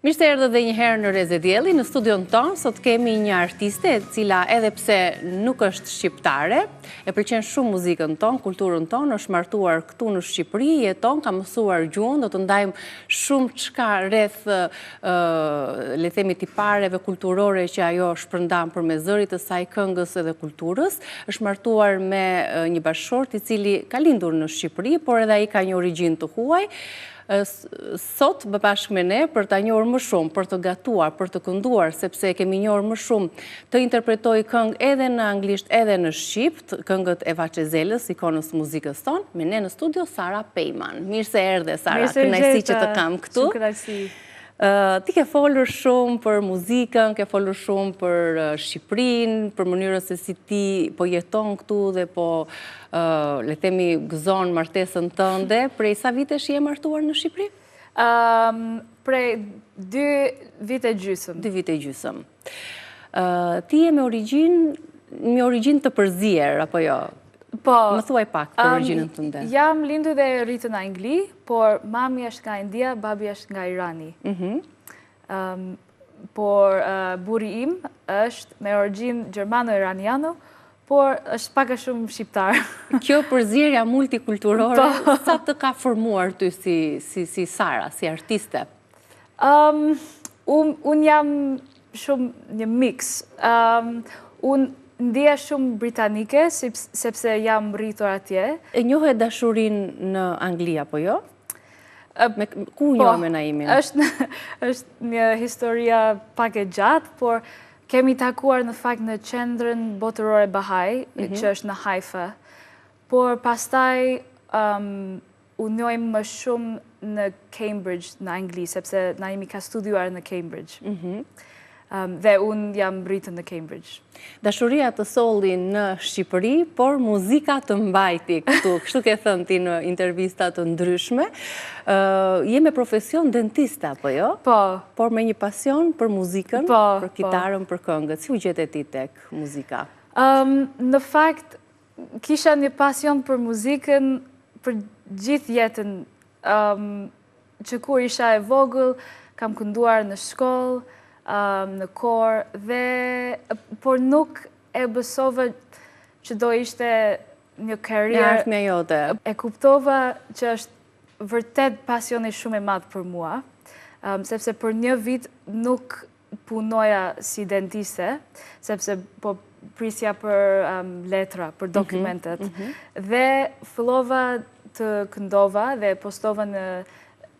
Mirë se erdhe dhe njëherë në Reze Dielli, në studion tonë, sot kemi një artiste, cila edhe pse nuk është shqiptare, e pëlqen shumë muzikën tonë, kulturën tonë, është martuar këtu në Shqipëri, jeton, ka mësuar gjuhën, do të ndajmë shumë çka rreth, le themi, tipareve kulturore që ajo shpërndan për me zërit të saj këngës edhe kulturës, është martuar me një bashkëshort i cili ka lindur në Shqipëri, por edhe ai ka një origjinë të huaj. Sot bë bashkë me ne për ta njohur më shumë, për të gatuar, për të kënduar, sepse kemi njohur më shumë të interpretoj këngë edhe në anglisht edhe në shqipt, këngët Eva Çezelës, ikonës muzikës tonë, me ne në studio Sara Pejman. Mirë se erdhe, Sara, kënaqësi që të kam këtu. Ti ke folur shumë për muzikën, ke folur shumë për Shqipërinë, për mënyrën se si ti po jeton këtu dhe po, le themi, gëzon martesën tënde. Prej sa vitesh je martuar në Shqipëri? Prej 2 vite gjysmë. 2 vite gjysmë. Ti je me origjinë të përzier, apo jo? Po. Më thuaj pak për origjinën tënde. Jam lindur dhe rritur në Angli, por mami është nga India, babi është nga Irani. Por burri im është me origjinë gjermano-iraniano, por është pak a shumë shqiptar. Kjo përzierja multikulturore, sa të ka formuar ty si Sara, si artiste? Unë jam shumë një mix. Unë ndjeja shumë britanike, sepse jam rritur atje. E njohë e dashurinë në Angli, apo jo? Ku njohë me Naimin? është një historia pak e gjatë, por kemi takuar në fakt në qendrën botërore Bahaj, që është në Haifa. Por pastaj u njohim më shumë në Cambridge, në Angli, sepse Naimi ka studiuar në Cambridge. Dhe unë jam rritur në Cambridge. Dashuria të solli në Shqipëri, por muzika të mbajti këtu. Kështu ke thënë ti në intervista të ndryshme. Je me profesion dentista, apo jo? Po. Por me një pasion për muzikën, për kitarën, për këngët. Si u gjetë ti tek muzika? Në fakt, kisha një pasion për muzikën për gjithë jetën. Që kur isha e vogël, kam kënduar në shkollë, në kor, por nuk e besova që do ishte një karrierë. Ardhmja jote. E kuptova që është vërtet pasioni shumë e madh për mua, sepse për një vit nuk punoja si dentiste, sepse po prisja për letra, për dokumentet. Dhe fillova të këndova dhe postova në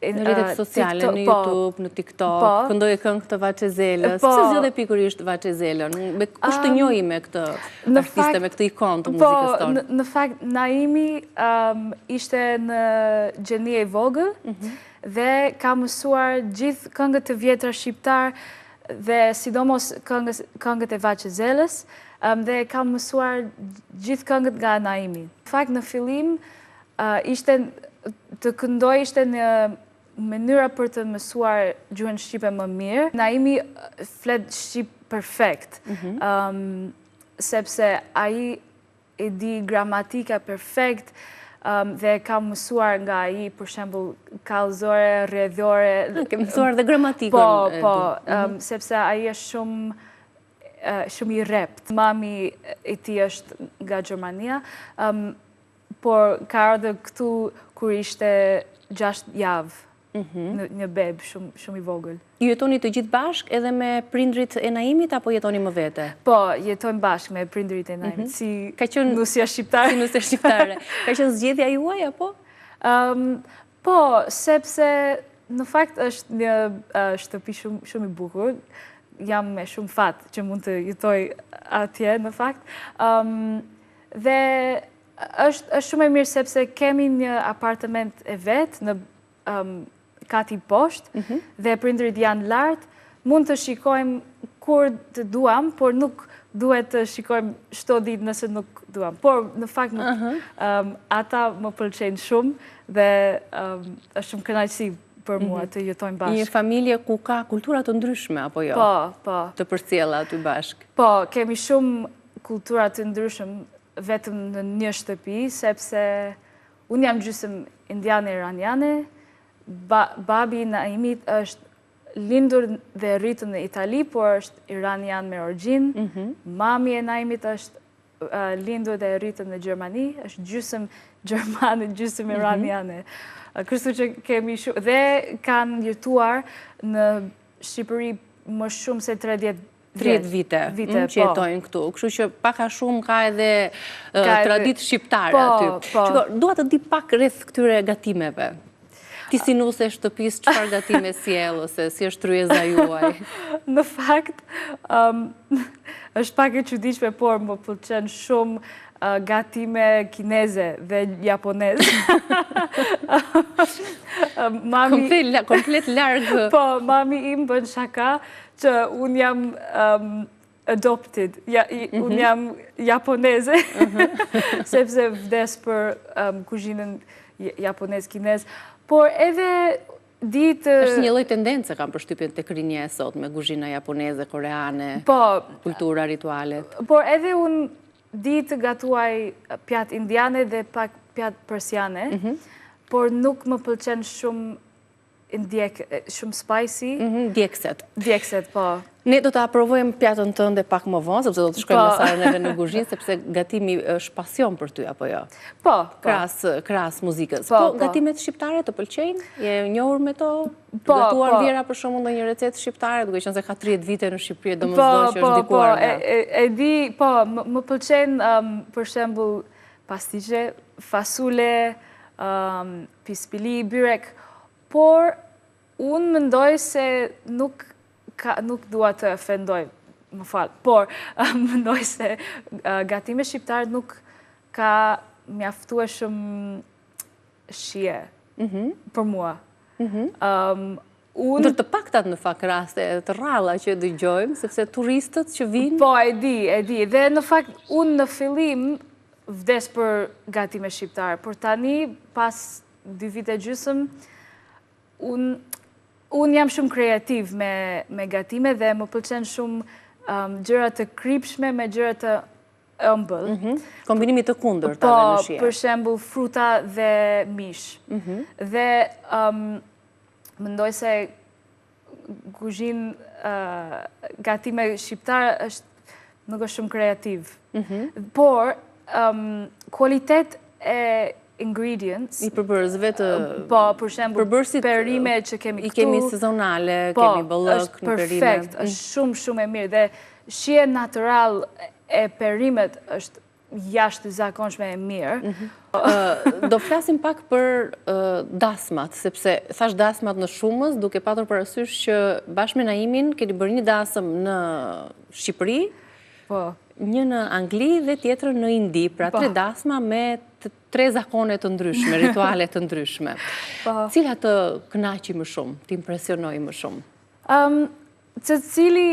rrjetet sociale, në YouTube, në TikTok, këndoje këngë të Vaçezelës. Pse zgjodhe pikërisht Vaçezelën? Kush të njohi me këtë artiste, me këtë ikonë të muzikës tonë? Në fakt, Naimi ishte në gjenie e vogël dhe ka mësuar gjithë këngët të vjetra shqiptar dhe sidomos këngët e Vaçezelës dhe ka mësuar gjithë këngët nga Naimi. Në fakt, në fillim, të këndoj ishte një mënyra për të mësuar gjuhën shqipe më mirë. Naimi flet shqip perfekt, sepse ai e di gramatika perfekt dhe ka mësuar nga ai, për shembull, kallëzore, rrjedhore. Ke mësuar dhe gramatikën? Po, sepse ai është shumë i rrept. Mami e tij është nga Gjermania, por ka ardhur këtu kur ishte 6 javë, një beb shumë i vogël. Ju jetoni të gjithë bashkë edhe me prindrit e Naimit, apo jetoni më vete? Po, jetojmë bashkë me prindrit e Naimit, si nusja shqiptare. Si nusja shqiptare. Ka qenë zgjedhja juaj, apo? Po, sepse në fakt është një shtëpi shumë i bukur. Jam me shumë fat që mund të jetoj atje, në fakt. Dhe është shumë e mirë sepse kemi një apartament e vetë në kati poshtë dhe prindrit janë lartë. Mund të shikojmë kur të duam, por nuk duhet të shikojmë çdo ditë nëse nuk duam. Por në fakt ata më pëlqejnë shumë dhe është shumë kënaqësi për mua të jetojmë bashkë. Një familje ku ka kultura të ndryshme, apo jo? Po. Të përcjella aty bashkë. Po, kemi shumë kultura të ndryshme vetëm në një shtëpi, sepse unë jam gjysmë indiane iraniane, babi Naimit është lindur dhe rritur në Itali, por është iranian me origjinë. Mami e Naimit është lindur dhe rritur në Gjermani, është gjysmë gjermane, gjysmë iraniane. Kështu që kemi shumë, dhe kanë jetuar në Shqipëri më shumë se 30 vite që jetojnë këtu. Kështu që paka shumë ka edhe traditë shqiptare aty. Dua të di pak rreth këtyre gatimeve. Ti si nuse shtëpis, çfarë gatime sjell ose si është tryeza juaj? Në fakt, është pak e çuditshme, por më pëlqen shumë gatime kineze dhe japoneze. Komplet largë. Po, mami im bën shaka që unë jam adopted, unë jam japoneze, sepse vdes për kuzhinën japonez-kinez. Por edhe ditë... është një lloj tendence kam përshtypjen tek rinja e sot me kuzhina japoneze, koreane, kultura, ritualet. Por edhe unë ditë gatuaj pjatë indiane dhe pak pjatë persiane, por nuk më pëlqen shumë shumë spicy. Djekset, po. Ne do të aprovojmë pjatën tënde pak më vonë, sepse do të shkojmë me Sarën edhe në kuzhinë, sepse gatimi është pasion për ty, apo jo? Po. Krahas muzikës. Po, gatimet shqiptare të pëlqejnë? Je njohur me to? Gatuar vjera për shembull ndonjë recetë shqiptare, duke qenë se ka 30 vite në Shqipëri, domosdoshmë që është ndikuar nga. E di, po, më pëlqejnë për shembull pastiqe, fasule, pispili, byrek, por unë mendoj se nuk dua të ofendoj, më fal, por mendoj se gatime shqiptare nuk ka mjaftueshëm shije për mua. Ndër të paktat në fakt raste të rralla që dëgjojmë, sepse turistët që vinë... Po, e di. Dhe në fakt, unë në fillim vdes për gatime shqiptare, por tani, pas 2 vite gjysmë, unë jam shumë kreativ me gatime dhe më pëlqen shumë gjëra të kripshme me gjëra të ëmbël. Kombinimi të kundërta dhe në shije. Po, për shembull fruta dhe mish. Dhe mendoj se kuzhinë gatime shqiptare nuk është shumë kreativ. Por kualitet e ingredients. I përbërësve të... Po, për shembull, perime që kemi këtu... I kemi sezonale, kemi bollëk në perime. Është perfekt, është shumë e mirë. Dhe shije natural e perimet është jashtë zakonshme e mirë. Do flasim pak për dasmat, sepse thash dasmat në Shumës, duke patur parasysh që bashkë me Naimin keni bërë një dasëm në Shqipëri, një në Angli dhe tjetër në Indi, pra 3 dasma me 3 zakone të ndryshme, rituale të ndryshme. Cilat të kënaqi më shumë, të impresionoi më shumë? Cili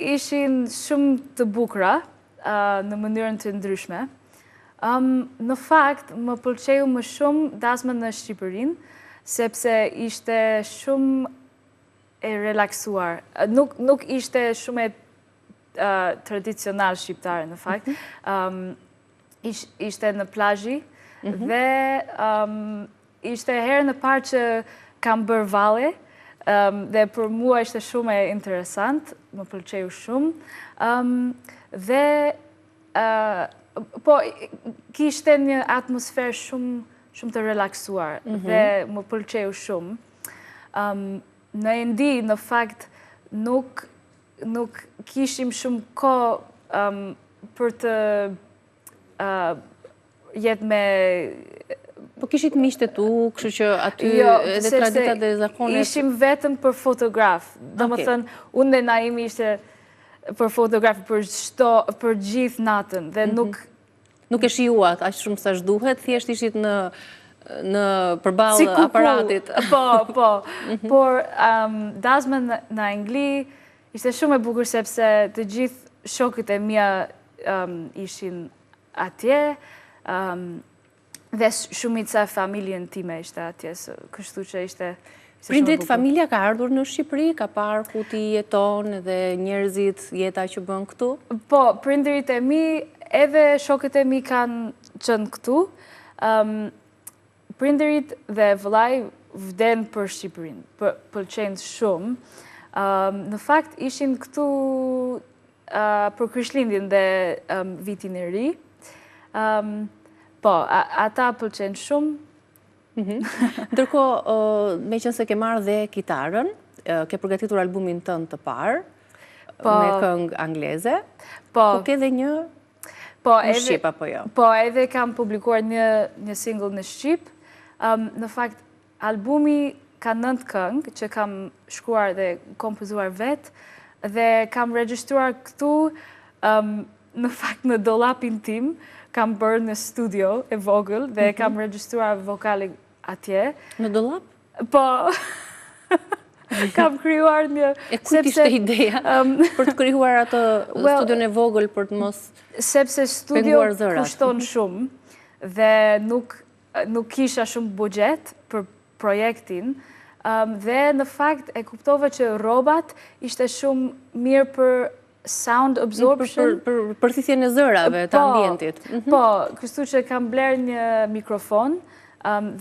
ishin shumë të bukura në mënyrën të ndryshme. Në fakt, më pëlqeu më shumë dasma në Shqipërinë, sepse ishte shumë e relaksuar. Nuk ishte shumë e tradicional shqiptare, në fakt. Ishte në plazhi dhe ishte herën e parë që kam bërë valle dhe për mua ishte shumë e interesant, më pëlqeu shumë. Dhe po, kishte një atmosferë shumë të relaksuar dhe më pëlqeu shumë. Në Indi, në fakt, nuk kishim shumë kohë për të jetë me... Po kishit miqtë tu, kështu që aty edhe traditat dhe zakonet... Ishim vetëm për fotograf. Do më thënë, unë dhe Naimi ishte për fotografi për gjithë natën dhe nuk... Nuk e shijuat, aq shumë sa duhet, thjesht ishit në përballë aparatit. Po. Por dasma në Angli ishte shumë e bukur sepse të gjithë shokët e mia ishin atje dhe shumica e familjen time ishte atje, kështu që ishte... Prindrit, familja ka ardhur në Shqipëri, ka parë ku ti jeton dhe njerëzit jeta që bën këtu? Po, prindrit e mi edhe shokët e mi kanë qenë këtu. Prindrit dhe vëllai vden për Shqipërinë, pëlqejnë shumë. Në fakt, ishin këtu për Krishtlindjen dhe vitin e ri. Po, ata pëlqen shumë. Ndërkohë, me qenë se ke marrë dhe kitarën, ke përgatitur albumin tënd të parë, me këngë angleze, po ke dhe një në Shqip, apo jo? Po, edhe kam publikuar një single në Shqip. Në fakt, albumi ka 9 këngë që kam shkruar dhe kompozuar vetë, dhe kam regjistruar këtu, në fakt në dollapin tim, kam bërë në studio e vogël dhe kam regjistruar vokale atje. Në dollap? Po, kam krijuar një... E kujt ishte ideja për të krijuar atë studion e vogël për të mos sepse studio kushton shumë dhe nuk kisha shumë buxhet për projektin, dhe në fakt e kuptova që rrobat ishte shumë mirë për sound absorption. Për përthithjen e zërave të ambientit. Po, kështu që kam bler një mikrofon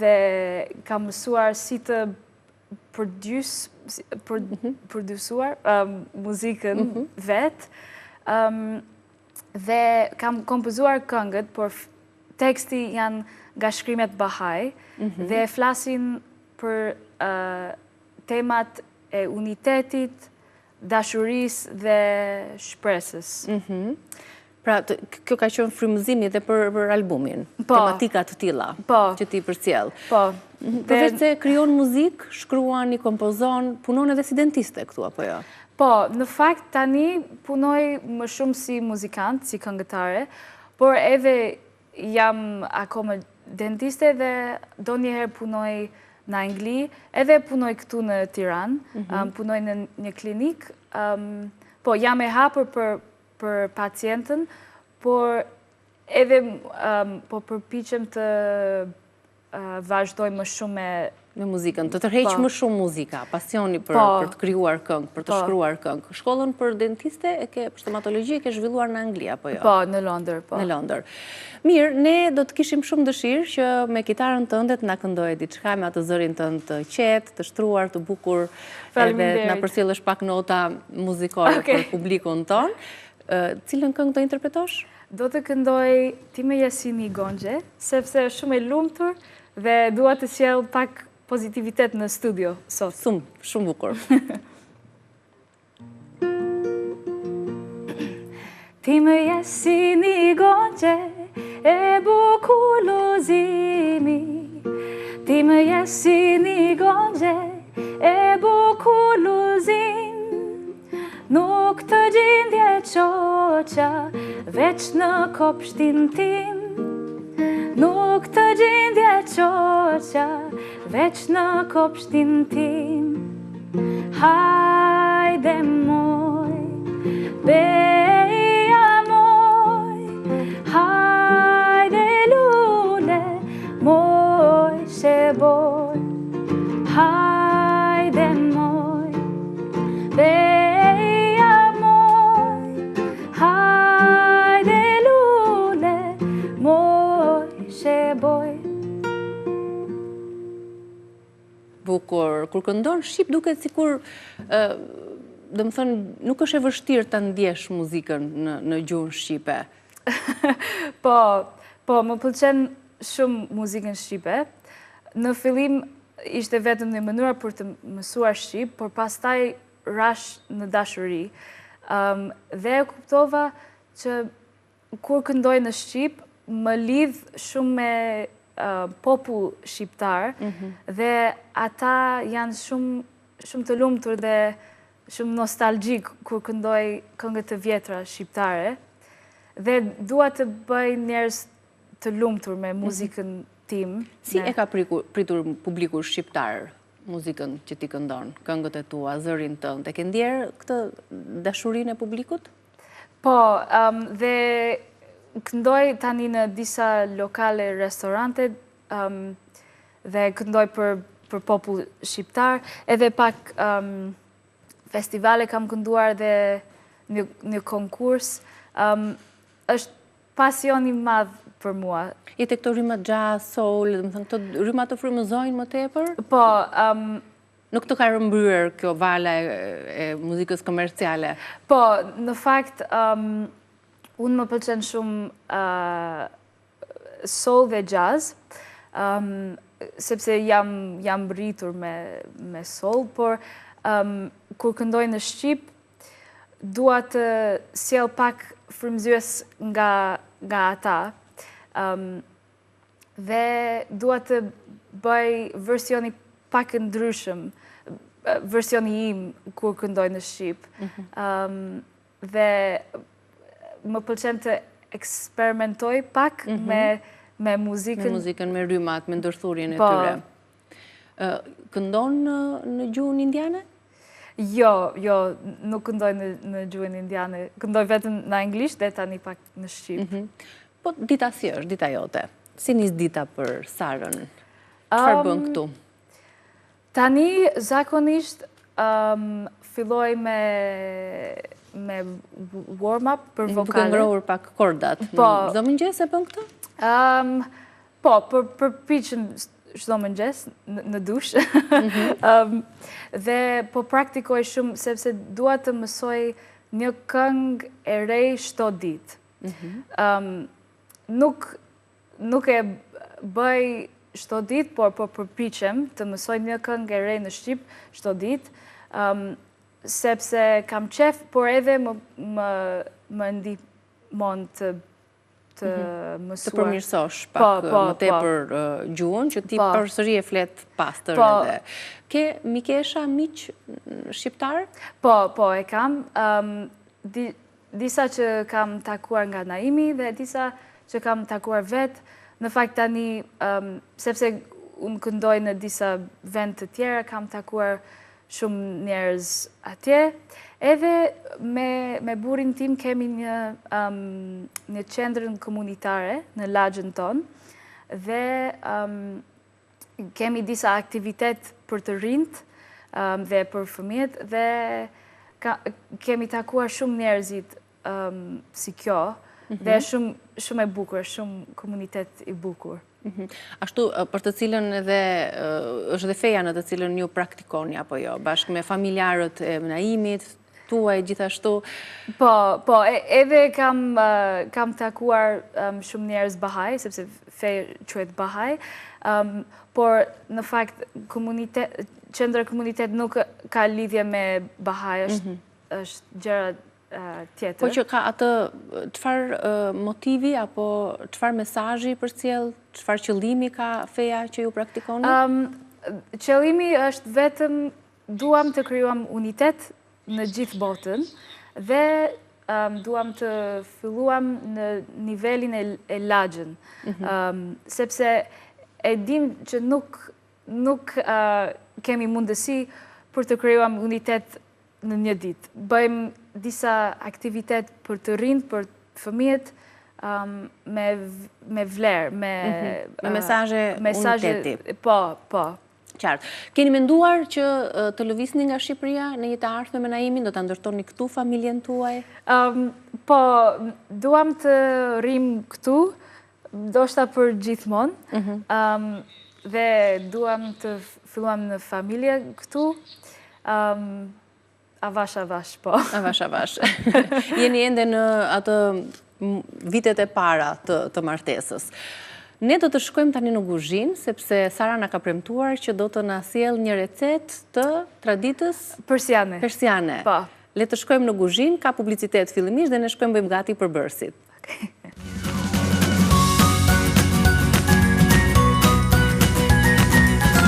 dhe kam mësuar si të produsuar muzikën vetë, dhe kam kompozuar këngët, por teksti janë nga shkrimet Bahaj, dhe flasin për temat e unitetit, dashurisë dhe shpresës. Pra, kjo ka qenë frymëzimi dhe për albumin, tematika të tilla që ti përcjell. Po. Përveç se krijon muzikë, shkruan, i kompozon, punon edhe si dentiste këtu, apo jo? Po, në fakt tani punoj më shumë si muzikant, si këngëtare, por edhe jam akoma dentiste dhe donjëherë punoj në Angli, edhe punoj këtu në Tiranë, punoj në një klinik. Po, jam e hapur për pacientën, por edhe përpiqem të vazhdoj më shumë me muzikën, të tërheq më shumë muzika, pasioni për të krijuar këngë, për të shkruar këngë. Shkollën për dentiste për stomatologji e ke zhvilluar në Angli, apo jo? Po, në Londër, po. Në Londër. Mirë, ne do të kishim shumë dëshirë që me kitarën tënde të na këndoje diçka, me atë zërin tënd të qetë, të shtruar, të bukur, edhe të na përcjellësh pak nota muzikore për publikun ton. Cilën këngë do interpretosh? Do të këndoj Ti më Jasini Gonxhe, sepse është shumë e lumtur dhe dua të sjell pak pozitivitet në studio sot. Shumë bukur. Ti më Jasini Gonxhe e bukur lozimi, ti më Jasini Gonxhe e bukur lozim. Nuk të gjindje qoqa, veç në kopshtin tim. Nuk të gjindje qoqa, veç në kopshtin tim. Hajde moj, beja moj, hajde lule, moj sheboj. Hajde moj, beja bukur. Kur këndon shqip duket sikur, do të thënë, nuk është e vështirë ta ndjesh muzikën në gjuhën shqipe. Po, më pëlqen shumë muzikën shqipe. Në fillim ishte vetëm një mënyrë për të mësuar shqip, por pastaj rash në dashuri. Dhe e kuptova që kur këndoj në shqip, më lidh shumë me popull shqiptar, dhe ata janë shumë të lumtur dhe shumë nostalgjik kur këndoj këngët të vjetra shqiptare, dhe dua të bëj njerëz të lumtur me muzikën tim. Si e ka pritur publiku shqiptar muzikën që ti këndon, këngët e tua, zërin tënd? E ke ndjerë këtë dashurinë e publikut? Po, dhe këndoj tani në disa lokale restorante dhe këndoj për popull shqiptar, edhe pak festivale kam kënduar dhe një konkurs. Është pasion i madh për mua. I të këto rrymat jazz, soul, dhe më thënë, këto rrymat të frymëzojnë më tepër? Po. Nuk të ka rëmbyrë kjo vala e muzikës komerciale? Po, në fakt, unë më pëlqen shumë soul dhe jazz, sepse jam rritur me soul, por kur këndoj në Shqip, dua të sjell pak frymëzyes nga ata, dhe dua të bëj versioni pak ndryshëm, versioni im kur këndoj në Shqip. Dhe më pëlqen të eksperimentoj pak me muzikën. Me muzikën, me rrymat, me ndërthurjen e tyre. Këndon në gjuhën indiane? Jo, nuk këndoj në gjuhën indiane. Këndoj vetëm në anglisht dhe tani pak në Shqip. Po dita si është, dita jote? Si nis dita për Sarën? Çfarë bën këtu? Tani, zakonisht, filloj me warm-up për vokale. Duke ngrohur pak kordat. Çdo mëngjes e bën këtë? Po, përpiqem çdo mëngjes në dush. Dhe po praktikoj shumë sepse dua të mësoj një këngë e re çdo ditë. Nuk e bëj çdo ditë, por përpiqem të mësoj një këngë e re në Shqip çdo ditë, sepse kam qef, por edhe më ndihmon të mësuar. Të përmirësosh pak më tepër gjuhën, që ti përsëri e flet pastër edhe. Ke mikesha, miq shqiptar? Po, e kam. Disa që kam takuar nga Naimi dhe disa që kam takuar vetë. Në fakt tani, sepse unë këndoj në disa vend të tjera, kam takuar shumë njerëz atje. Edhe me burin tim kemi një qendrën komunitare në lagjën tonë dhe kemi disa aktivitet për të rinjt dhe për fëmijët dhe kemi takuar shumë njerëzit si kjo dhe shumë e bukur, shumë komunitet i bukur. Ashtu, për të cilën edhe është dhe feja në të cilën ju praktikoni apo jo, bashkë me familjarët e Naimit, tuaj gjithashtu? Po, edhe kam takuar shumë njerëz Bahaj, sepse feja quhet Bahaj, por në fakt qendra komunitet nuk ka lidhje me Bahaj, është gjëra tjetër. Po që ka atë çfarë motivi apo çfarë mesazhi përcjell, çfarë qëllimi ka feja që ju praktikoni? Qëllimi është vetëm duam të krijuam unitet në gjithë botën dhe duam të filluam në nivelin e lagjën, sepse e dim që nuk kemi mundësi për të krijuam unitet në një ditë. Bëjmë disa aktivitet për të rinjt, për fëmijët, me vlerë, me mesazhe uniteti. Po. Qartë. Keni menduar që të lëvisni nga Shqipëria në një të ardhme me Naimin, do të ndërtoni këtu familjen tuaj? Po, duam të rrim këtu, ndoshta për gjithmonë, dhe duam të filluam në familje këtu, avash, po. Avash. Jeni ende në atë vitet e para të martesës. Ne do të shkojmë tani në kuzhinë, sepse Sara na ka premtuar që do të na sjellë një recetë të traditës persiane. Po. Le të shkojmë në kuzhinë, ka publicitet fillimisht dhe ne shkojmë bëjmë gati për bërësit.